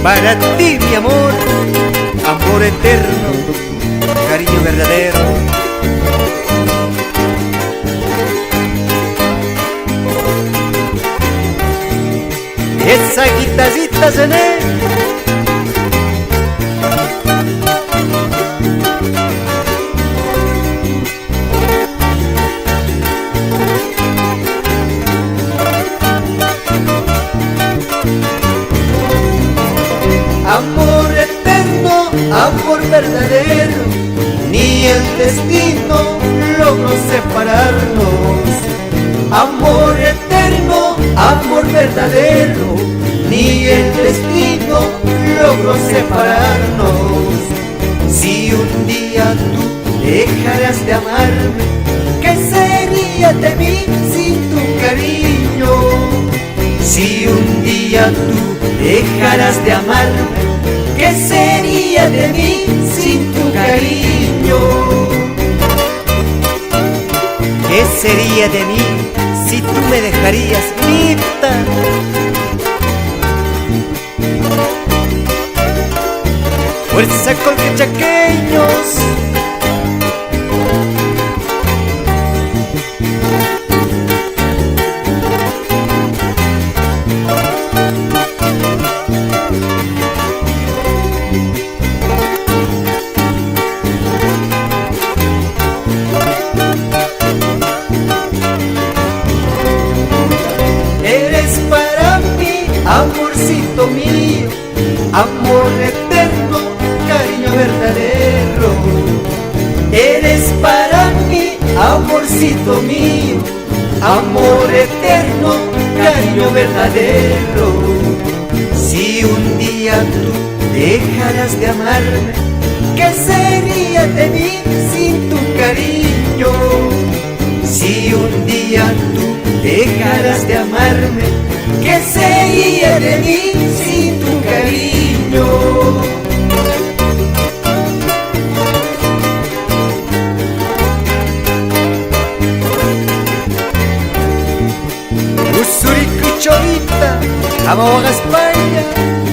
Para ti, mi amor, amor eterno, cariño verdadero. Esa guitarrita cené, amor eterno, amor verdadero, ni el destino logró separarnos. Amor eterno, amor verdadero, ni el destino logró separarnos. Si un día tú dejaras de amarme, ¿qué sería de mí sin tu cariño? Si un día tú dejaras de amarme, ¿qué sería de mí sin tu cariño? ¿Qué sería de mí si tú me dejarías, Nita? Fuerza colquechaqueños. Amorcito mío, amor eterno, cariño verdadero. Eres para mí, amorcito mío, amor eterno, cariño verdadero. Si un día tú dejaras de amarme, ¿qué sería de mí sin tu cariño? Si un día tú dejaras de amarme, ¿qué sería de mí sin tu cariño? Usurico y Cholita, vamos a España.